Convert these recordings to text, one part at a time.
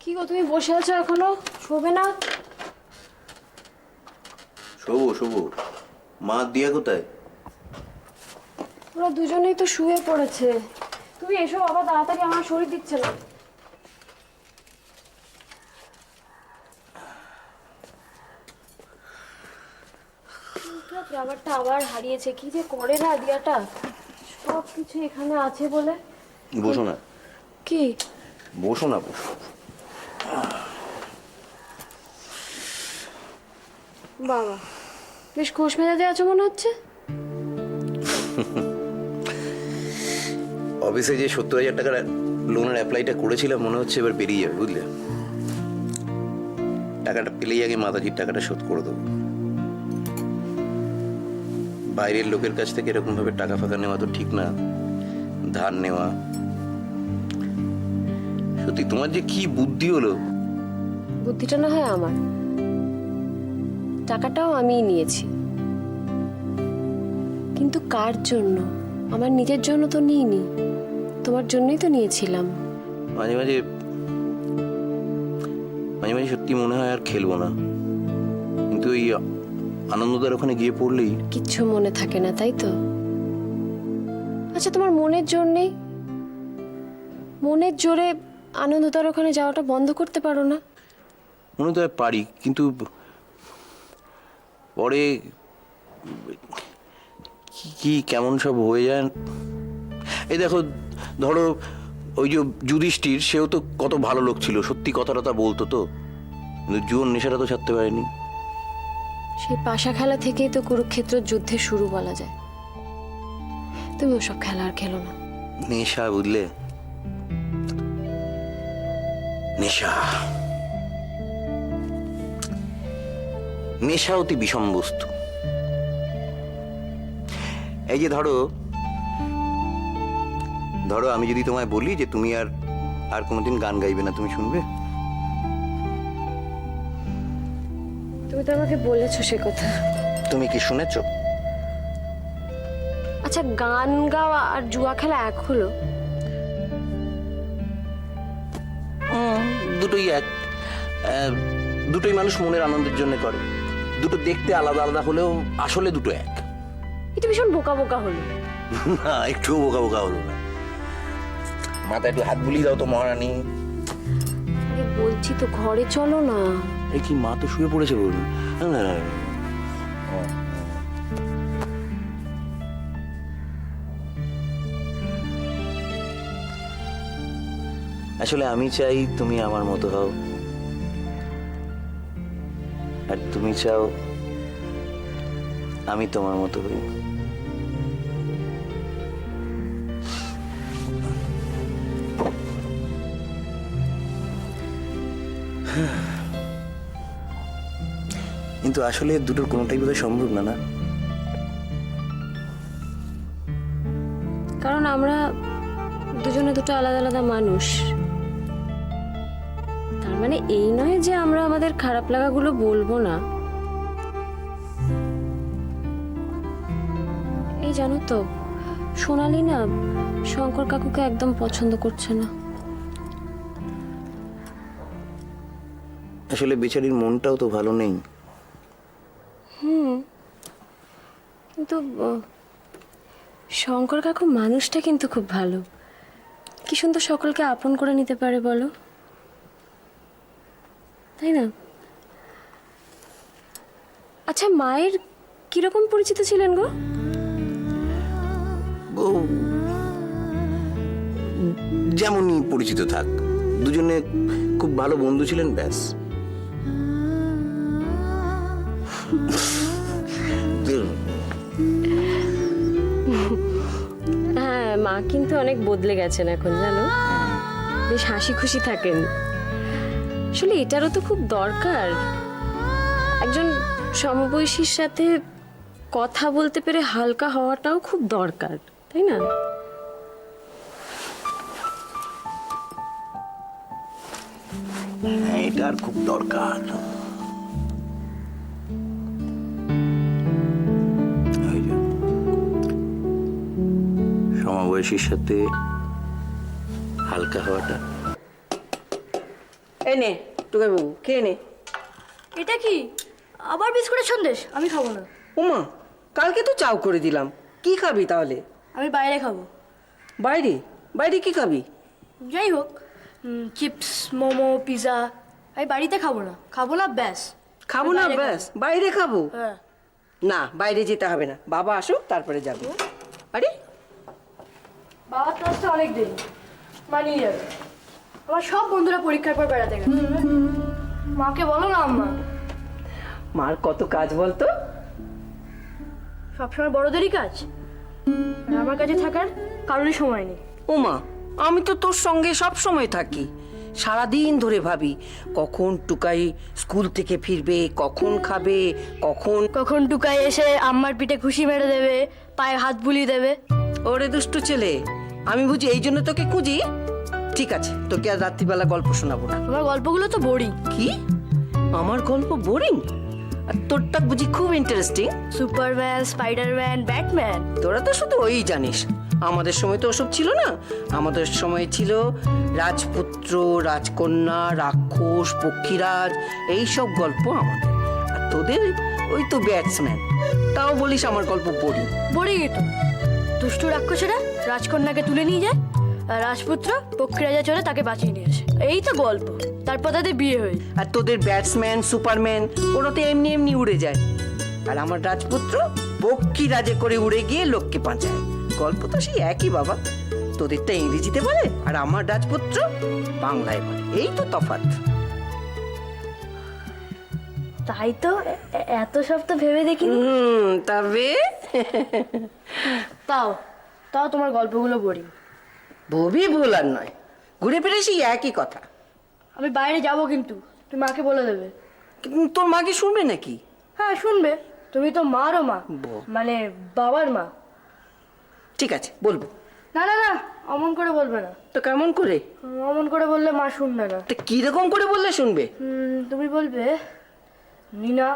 কি গো, তুমি বসে আছো এখনো? শোবে না? শোবো শোবো। মা দিয়া কোথায়? ওরা দুজনেই তো শুয়ে পড়েছে। তুমি এসো বাবা, তাড়াতাড়ি, আমার শরীর দিচ্ছে না। রাবারটা আবার হারিয়েছে, কি যে করে না দিয়াটা। সব কিছু এখানে আছে বলে। বসো না। কি? বসো না, বসো। বাবা, বেশ খোশ মেজাজে আছো মনে হচ্ছে। অফিসে যে 70,000 টাকার লোনের অ্যাপ্লাইটা করেছিলাম মনে হচ্ছে এবার বেরিয়ে যাবে, বুঝলে? টাকাটা পেলেই আগে মাতাজির টাকাটা শোধ করে দেবো। বাইরের লোকের কাছ থেকে এরকম ভাবে টাকা ফাঁকা নেওয়া তো ঠিক না, ধার নেওয়া। সত্যি তোমার যে কি বুদ্ধি হলো। বুদ্ধিটা না হয় আমার, টাকাটাও আমিই নিয়েছি, কিন্তু কার জন্য? আমার নিজের জন্য তো নিইনি, তোমার জন্যই তো নিয়েছিলাম। মাঝে মাঝে মাঝে মাঝে সত্যি মনে হয় আর খেলবো না, কিন্তু ওই আনন্দদার ওখানে গিয়ে পড়লেই কিচ্ছু মনে থাকে না, তাই তো? আচ্ছা, তোমার মনের জোর নেই? মনের জোরে আনন্দদার ওখানে যাওয়াটা বন্ধ করতে পারো না? মনে তো হয় পারি, কিন্তু পরে কি কেমন সব হয়ে যায়। এই দেখো, ধরো ওই যে যুধিষ্ঠির, সেও তো কত ভালো লোক ছিল, সত্যি কথাটা বলতো তো, কিন্তু জুয়োর নেশাটা তো ছাড়তে পারেনি। সেই পাশা খেলা থেকেই তো কুরুক্ষেত্র যুদ্ধের শুরু বলা যায়। তুমি ওসব খেলা আর খেলো না। নেশা, বুঝলে? নেশা নেশা অতি বিষম বস্তু। এই যে ধরো ধরো আমি যদি তোমায় বলি যে তুমি আর কোনোদিন গান গাইবে না, তুমি শুনবে? তুমি তো আমাকে বলেছো সে কথা। তুমি কি শুনেছো? আচ্ছা, গান গাওয়া আর জুয়া খেলা এক হলো? দুটোই এক। দুটোই মানুষ মনের আনন্দের জন্য করে। দুটো দেখতে আলাদা আলাদা হলেও আসলে দুটো এক। এটা ভীষণ বোকা বোকা হলো। না, একটুও বোকা বোকা হলো না। মাথায় একটু হাত বুলিয়ে দাও তো মহারানী। আরে বলছি তো, ঘরে চলো না। এই কি, মা তো শুয়ে পড়েছে বলুন। না না না, আসলে আমি চাই তুমি আমার মতো হও, আর তুমি চাও আমি তোমার মতো হই। কিন্তু আসলে দুটোর কোনোটাই বোধহয় সম্ভব না, না? কারণ আমরা দুজনে দুটো আলাদা আলাদা মানুষ। তার মানে এই নয় যে আমরা আমাদের খারাপ লাগাগুলো বলবো না। এই জানো তো, সোনালি না শঙ্কর কাকুকে একদম পছন্দ করছে না। আসলে বেচারির মনটাও তো ভালো নেই। কিন্তু শঙ্কর কাকু মানুষটা কিন্তু খুব ভালো। কি সুন্দর সকলকে আপন করে নিতে পারে বলো, তাই না? আচ্ছা, মায়ের কিরকম পরিচিত ছিলেন গো? যেমনই পরিচিত থাক, দুজনে খুব ভালো বন্ধু ছিলেন, ব্যাস। হ্যাঁ, মা কিন্তু অনেক বদলে গেছেন এখন, জানো? বেশ হাসি খুশি থাকেন। আসলে এটারও তো খুব দরকার। একজন সমবয়সীর সাথে কথা বলতে পেরে হালকা হওয়াটাও খুব দরকার, তাই না? এটা আর খুব দরকার। সমবয়সীর সাথে হালকা হওয়াটা। এই নে টুকাই বাবু খেয়ে নে। এটা কি আবার বিস্কুটের সন্দেশ? আমি খাবো না। ওমা, কালকে তো চাও করে দিলাম, কি খাবি তাহলে? আমি বাইরে খাবো। বাইরে? বাইরে কি খাবি? যাই হোক, চিপস, মোমো, পিৎজা। আমি বাড়িতে খাবো না, খাবো না ব্যাস। খাবো না বাইরে ব্যাস? বাইরে খাবো? হ্যাঁ। না, বাইরে যেতে হবে না, বাবা আসুক তারপরে যাবে। আরে বাবার তো আসতে অনেক দেরি, মানিয়ে যাবে। আমার সব বন্ধুরা পরীক্ষার পর বেড়াতে গেছে। মাকে বলো না আম্মা, মার কত কাজ বলতো। সবসময় বড়দেরই কাজ, আর আমার কাছে থাকার কারোরই সময় নেই। ওমা, আমি তো তোর সঙ্গে সব সময় থাকি, সারাদিন ধরে ভাবি কখন টুকাই স্কুল থেকে ফিরবে, কখন খাবে, কখন। কখন টুকাই এসে আম্মার পিঠে খুশি মেরে দেবে, পায়ে হাত বুলিয়ে দেবে। ওরে দুষ্টু ছেলে, আমি বুঝি এই জন্য তোকে খুঁজি। ঠিক আছে, তোকে আর রাত্রিবেলা গল্প শোনাবো না। আমার গল্পগুলো তো বোরিং। কি? আমার গল্প বোরিং? আর তোরটা বুঝি খুব ইন্টারেস্টিং। Superman, Spiderman, Batman. তোরা তো শুধু ওই জানিস, আমাদের সময় তো ওসব ছিল না। আমাদের সময় ছিল রাজপুত্র, রাজকন্যা, রাক্ষস, পক্ষীরাজ, এই সব গল্প আমাদের। আর তোদের ওই তো ব্যাটসম্যান। তাও বলিস আমার গল্প বোরিং। বোরিংই তো। দুষ্টু রাক্ষসেরা রাজকন্যাকে তুলে নিয়ে যায়, আর রাজপুত্র পক্ষীরাজা চলে তাকে বাঁচিয়ে নিয়ে আসে। এই তো গল্প। তারপর তাদের বিয়ে হয়ে যায়। আর তোদের ব্যাটসম্যান, সুপারম্যান, ওরা তো এমনি এমনি উড়ে যায়। আর আমার রাজপুত্র পক্ষী রাজে করে উড়ে গিয়ে লোককে বাঁচায়। গল্প তো সেই একই বাবা, তোদেরটা ইংরেজিতে বলে আর আমার রাজপুত্র বাংলায় বলে, এই তো তফাৎ। তাই তো, এত সব তো ভেবে দেখিনি। তবে তাও তাও তোমার গল্পগুলো বোরিং। ভবি ভুল আর নয়, ঘুরে ফিরে সেই একই কথা। আমি বাইরে যাব, কিন্তু তুমি মাকে বলে দেবে। কিন্তু তোর মা কি শুনবে নাকি? হ্যাঁ শুনবে, তুমি তো মারও মা, মানে বাবার মা। ঠিক আছে, বলবো। না না না, অমন করে বলবে না। তো কেমন করে? অমন করে বললে মা শুনবে না। তো কিরকম করে বললে শুনবে? তুমি বলবে, নীনা,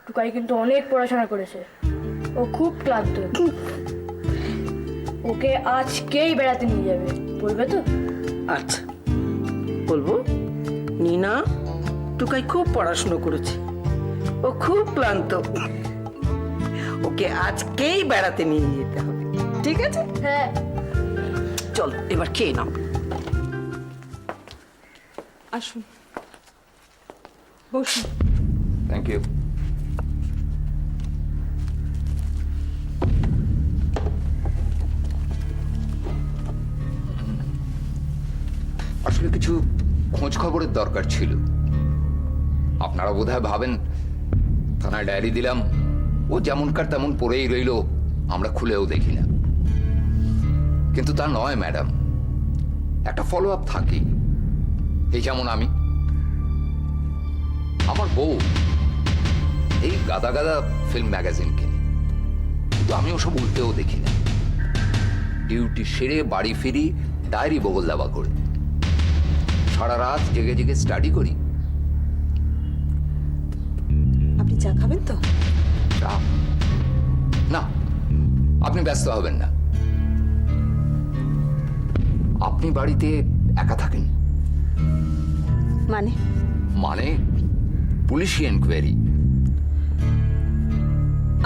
টুকাই কিন্তু অনেক পড়াশোনা করেছে, ও খুব ক্লান্ত, ওকে আজকেই বেড়াতে নিয়ে যাবে, বলবে তো? আচ্ছা, বলবো। নীনা, টুকাই খুব পড়াশুনো করেছে, ও খুব ক্লান্ত, ওকে আজকেই বেড়াতে নিয়ে যেতে হবে। ঠিক আছে? হ্যাঁ। চল এবার খেয়ে নাও। আসুন, বসুন। Thank you. আসলে কিছু খোঁজ খবরের দরকার ছিল। আপনারা বোধহয় ভাবেন থানায় ডায়েরি দিলাম, ও যেমনকার তেমন পড়েই রইল, আমরা খুলেও দেখি না। কিন্তু তা নয় ম্যাডাম, একটা ফলো আপ থাকি। এই যেমন আমার বউ এই গাদা গাদা ফিল্ম ম্যাগাজিন কিনে, কিন্তু আমি ওসব উল্টেও দেখি না। ডিউটি সেরে বাড়ি ফিরি ডায়েরি বগল দাবা করে, সারা রাত জেগে জেগে স্টাডি করি। আপনি চা খাবেন তো? চা? না, আপনি ব্যস্ত হবেন না। আপনি বাড়িতে একা থাকেন? মানে? মানে পুলিশি এনকোয়ারি।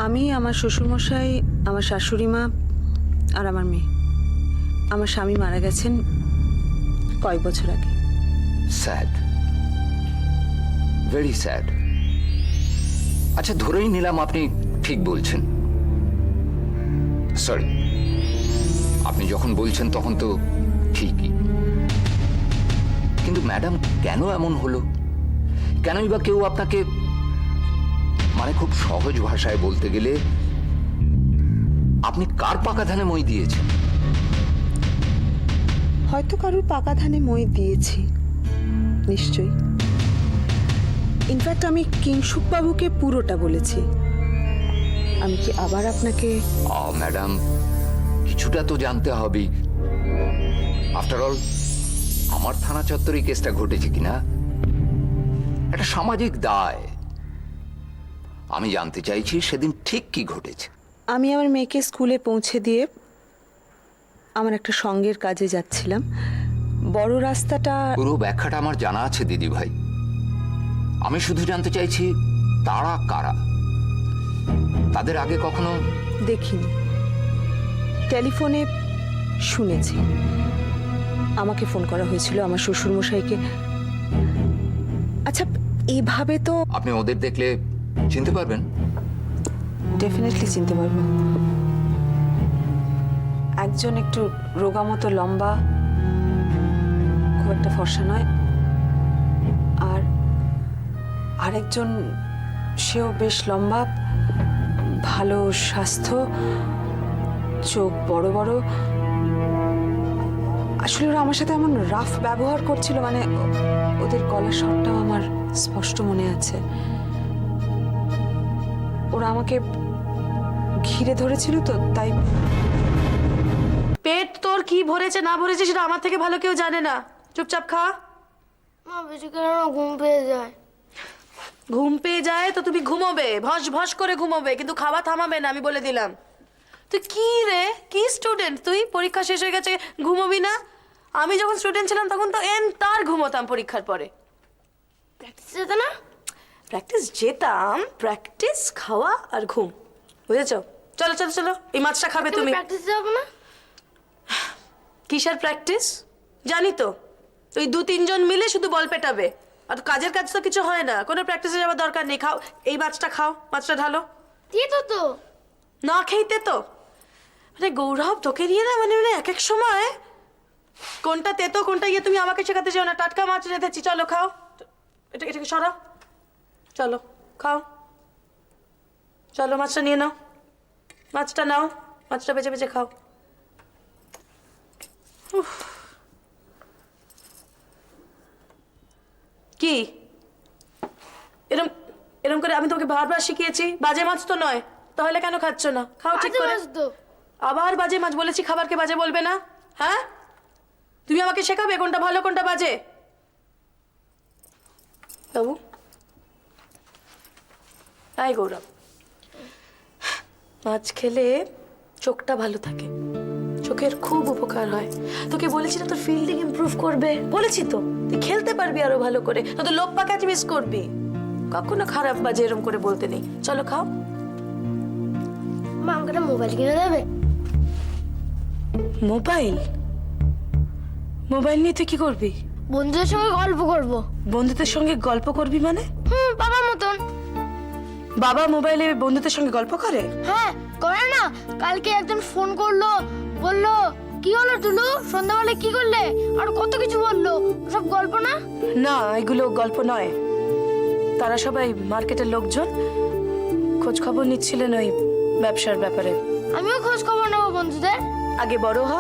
আমি, আমার শ্বশুরমশাই, আমার শাশুড়ি মা আর আমার মেয়ে। আমার স্বামী মারা গেছেন কয়েক বছর আগে। Sad, very sad. আচ্ছা, ধরেই নিলাম আপনি ঠিক বলছেন। সরি, আপনি যখন বলছেন তখন তো ঠিকই। কিন্তু ম্যাডাম, কেন এমন হলো? কেনই বা কেউ আপনাকে, মানে খুব সহজ ভাষায় বলতে গেলে, আপনি কার পাকা ধানে মই দিয়েছেন? হয়তো কারোর পাকা ধানে মই দিয়েছি, নিশ্চয়ই। ইনফ্যাক্ট আমি কিংসুকবাবুকে পুরোটা বলেছি। আমি কি আবার আপনাকে? ম্যাডাম, কিছুটা তো জানতে হবেই। আফটার অল, আমার থানা চত্বরে কেসটা ঘটেছে কিনা একটা সামাজিক দায়। আমি জানতে চাইছি সেদিন ঠিক কি ঘটেছে। আমি আমার মেয়েকে স্কুলে পৌঁছে দিয়ে আমার একটা সঙ্গের কাজে যাচ্ছিলাম। বড় রাস্তাটা পুরো ব্যাখ্যাটা আমার জানা আছে দিদি ভাই। আমি শুধু জানতে চাইছি তারা কারা, তাদের আগে কখনো দেখিনি, টেলিফোনে শুনেছি। আমাকে ফোন করা হয়েছিল আমার শ্বশুরমশাইকে। আচ্ছা, এইভাবে তো আপনি ওদের দেখলে চিনতে পারবেন? ডেফিনেটলি চিনতে পারবো। একজন একটু রোগা মতো লম্বা, খুব একটা ফর্সা নয়, আর আরেকজন সেও বেশ লম্বা, ভালো স্বাস্থ্য, চোখ বড় বড়। আসলে ওরা আমার সাথে এমন রাফ ব্যবহার করছিল, মানে ওদের গলার স্বরটাও আমার স্পষ্ট মনে আছে। ওরা আমাকে ঘিরে ধরেছিল তো, তাই। পেট তোর কি ভরেছে না ভরেছে সেটা আমার থেকে ভালো কেউ জানে না। চুপচাপ খা। মা বেশি করে না ঘুম পেয়ে যায়। ঘুম পেয়ে যায় তো তুমি ঘুমোবে, ভস ভস করে ঘুমোবে, কিন্তু খাওয়া থামাবে না, আমি বলে দিলাম। তুই কি রে, কি স্টুডেন্ট তুই? পরীক্ষা শেষ হয়ে গেছে ঘুমোবি না? আমি যখন স্টুডেন্ট ছিলাম তখন তো তার ঘুমোতাম পরীক্ষার পরে। প্র্যাকটিস যেতে না? প্র্যাকটিস যেতাম, প্র্যাকটিস, খাওয়া আর ঘুম, বুঝেছ? চলো চলো চলো, এই মাছটা খাবে তুমি। প্র্যাকটিস যাবো না? কিসের প্র্যাকটিস জানি তো, ওই 2-3 জন মিলে শুধু বল পেটাবে, আর কাজের কাজ তো কিছু হয় না। কোনো প্র্যাকটিসে যাওয়ার দরকার নেই। খাও, এই মাছটা খাও, মাছটা ঢালো। দিয়ে তো না খেইতে তো মানে গৌরব তোকে নিয়ে না, মানে মানে এক এক সময় কোনটা তেতো কোনটা ইয়ে তুমি আমাকে শেখাতে চাও না। টাটকা মাছ রেঁধেছি, চলো খাও। এটাকে সরাও, চলো খাও, চলো মাছটা নিয়ে নাও, মাছটা নাও, মাছটা বেছে বেছে খাও। উফ। কি এরম এরম করে আমি তোমাকে বারবার শিখিয়েছি, বাজে মাছ তো নয়, তাহলে কেন খাচ্ছ না? খাও ঠিক বাজে করে। মাছ তো। আবার বাজে মাছ বলেছি, খাবারকে বাজে বলবে না। হ্যাঁ, তুমি আমাকে শেখাবে কোনটা ভালো কোনটা বাজে। বাবু, তাই গৌরব, মাছ খেলে চোখটা ভালো থাকে, চোখের খুব উপকার হয়। তোকে বলেছি না তোর ফিল্ডিং ইমপ্রুভ করবে, বলেছি তো, তুই খেলতে পারবি আরো ভালো করে, তো লোপ্পা ক্যাচ মিস করবি। কখনো খারাপ বাজে এরম করে বলতে নেই। চলো খাও। মা আমাকে একটা মোবাইল কিনে দেবে? মোবাইল? মোবাইল নিয়ে তুই কি করবি? বন্ধুদের সঙ্গে গল্প করব। বন্ধুদের সঙ্গে গল্প করবি মানে? বাবার মতন। বাবা মোবাইলে বন্ধুদের সঙ্গে গল্প করে? হ্যাঁ করে না। কালকে একজন ফোন করলো, বললো কি হলো টুলু, সন্ধ্যাবেলায় কি করলে, আর কত কিছু বললো। সব গল্প না? না, এগুলো গল্প নয়। তারা সবাই মার্কেটের লোকজন, খোঁজ খবর নিচ্ছিলেন ওই ব্যবসার ব্যাপারে। আমিও খোঁজ খবর নেবো বন্ধুদের। আগে বড় হ,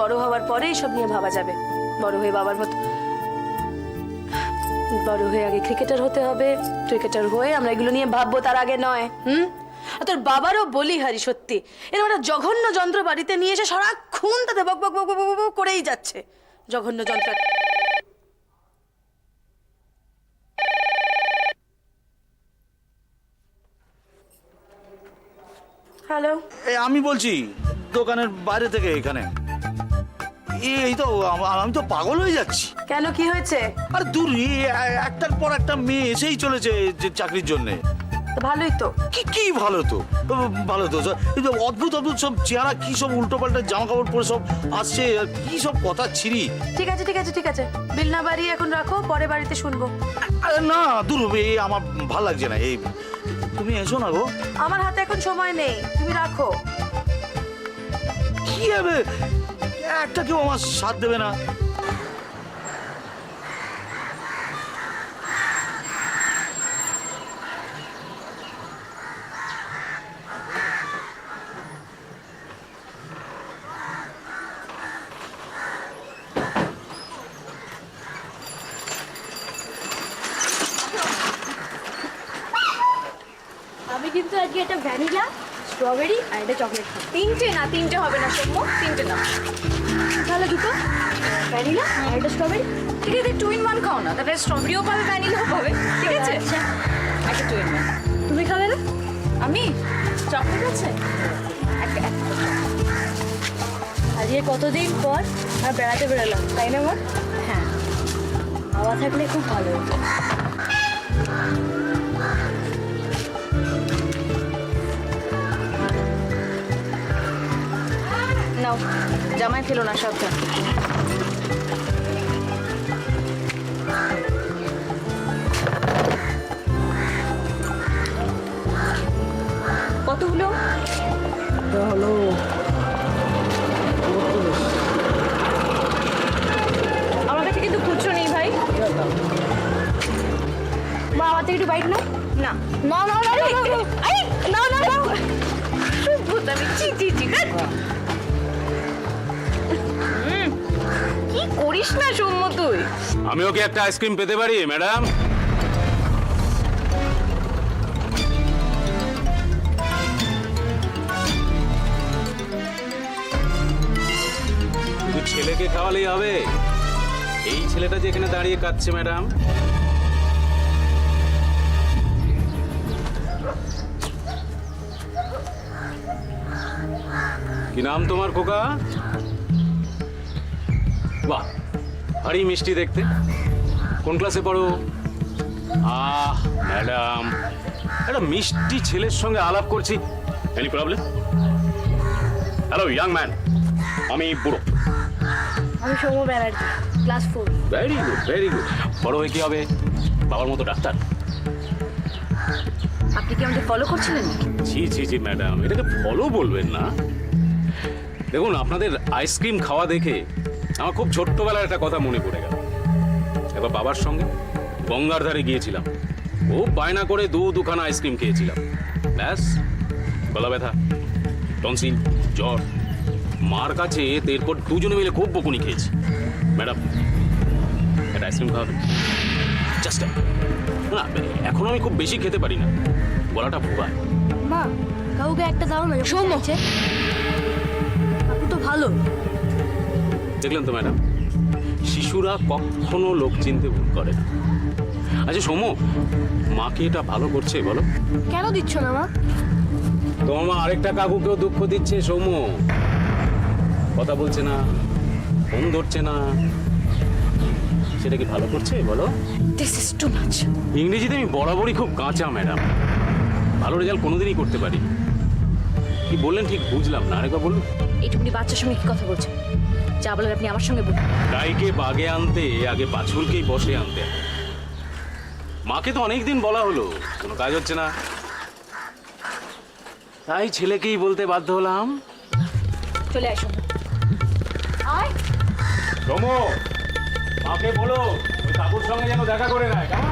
বড় হওয়ার পরে এইসব নিয়ে ভাবা যাবে। বড় হয়ে বাবার মতো, বড় হয়ে আগে ক্রিকেটার হতে হবে, ক্রিকেটার হয়ে আমরা এগুলো নিয়ে ভাববো, তার আগে নয়। আর তোর বাবারও বলি হারি, সত্যি এরকম একটা জঘন্য যন্ত্র বাড়িতে নিয়ে এসে সারাক্ষণ তাতে বক বক বক বক বক বক করেই যাচ্ছে, জঘন্য যন্ত্র। হ্যালো, আমি বলছি দোকানের বাইরে থেকে এখানে। এই তো আমি তো পাগল হয়ে যাচ্ছি। কেন, কি হয়েছে? আর দূর, একটার পর একটা মেয়ে এসেই চলেছে যে চাকরির জন্য। তো ভালোই তো। কি ভালো তো, ভালো তো। এই যে অদ্ভুত অদ্ভুত সব চেহারা, কি সব উল্টো পাল্টা জামা কাপড় পরে সব আসছে, আর কি সব কথা ছিরি। ঠিক আছে ঠিক আছে ঠিক আছে, বিল না বাড়িয়ে এখন রাখো, পরে বাড়িতে শুনবো। আরে না, দূর, এই আমার ভাল লাগছে না। এই তুমি এসো না গো। আমার হাতে এখন সময় নেই, তুমি রাখো। কি হবে, একটা কেউ আমার সাথ দেবে না? আমি কিন্তু আজকে একটা ভ্যানিলা, স্ট্রবেরি আর একটা চকলেট খাবো। 3টে না, 3টে হবে না সৌম্য, 3টে না। তাহলে দুটো ভ্যানিলা আর একটা স্ট্রবেরি। ঠিক আছে, 2 in 1 খাও না, তাহলে স্ট্রবেরিও পাবে, ভ্যানিলাও পাবে। ঠিক আছে, আচ্ছা। একটা 2 in 1। তুমি খাবে না? আমি চকলেট আছে আর যে কতদিন পর আর বেড়াতে বেরোলাম তাই না মা? হ্যাঁ, বাবা থাকলে খুব ভালো হতো। নাও, জামাই ফেলো না সাবধান। কত হলো? আমার কাছে কিন্তু খুচরো নেই ভাই। মা আমার থেকে একটু বাইক না। না, না না না না, না, আরে না না না শুভ্রতামি জি জি জি কি করিস না সৌম্য তুই? আমি ওকে একটা আইসক্রিম পেতে পারি ম্যাডাম? শুধু ছেলেকে খাওয়ালেই হবে? এই ছেলেটা যে এখানে দাঁড়িয়ে কাঁদছে ম্যাডাম, কি নাম তোমার খোকা? বাহ, ভারী মিষ্টি দেখতে। কোন ক্লাসে পড়ো? আহ ম্যাডাম, একটা মিষ্টি ছেলের সঙ্গে আলাপ করছি। Any problem? Hello young man, আমি বুড়ো। আমি Soumya Banerjee, class 4। Very good, very good. বড় হয়ে কি হবে? বাবার মতো ডাক্তার? আপনি কি আমাকে ফলো করছিলেন? জি জি জি ম্যাডাম, এটাকে ফলো বলবেন না। দেখুন, আপনাদের আইসক্রিম খাওয়া দেখে আমার খুব ছোট্টবেলার একটা কথা মনে পড়ে গেল। এবার বাবার সঙ্গে গঙ্গার ধারে গিয়েছিলাম, খুব বায়না করে দুখানা আইসক্রিম খেয়েছিলাম। ব্যাস, গলা ব্যথা, টনসিল, জ্বর। মার কাছে এরপর দুজনে মিলে খুব বকুনি খেয়েছি। ম্যাডাম, একটা আইসক্রিম খাওয়াবেন? জাস্ট না, এখন আমি খুব বেশি খেতে পারি না, গলাটা ভোগায়। মা, কাউকে একটা দাও না। সৌম্য, আপনি তো ভালো। দেখলেন তো ম্যাডাম, শিশুরা কখনো লোক চিনতে ভুল করে না। আচ্ছা সৌম্য, মাকে এটা ভালো করছে বলো? কেন দিচ্ছ না মা? তোমার মা আরেকটা কাকুকেও দুঃখ দিচ্ছে সৌম্য। কথা বলছে না, ফোন ধরছে না, সেটা কি ভালো করছে বলো? This is too much. ইংরেজিতে আমি বরাবরই খুব কাঁচা ম্যাডাম, ভালো রেজাল্ট কোনোদিনই করতে পারি। কি বললেন ঠিক বুঝলাম না, আরেকবার বলুন। এইটুকুনি বাচ্চার সঙ্গে কি কথা বলছেন? যা বলার আপনি আমার সঙ্গে বলুন। গাইকে বাগে আনতে আগে বাছুরকেই বসে আনতে হয়। মাকে তো অনেকদিন বলা হলো, কোনো কাজ হচ্ছে না, তাই ছেলেকেই বলতে বাধ্য হলাম। চলে আসুন। সোমো, মাকে বলো ওই কাকুর সঙ্গে যেন দেখা করে নেয়, কেমন?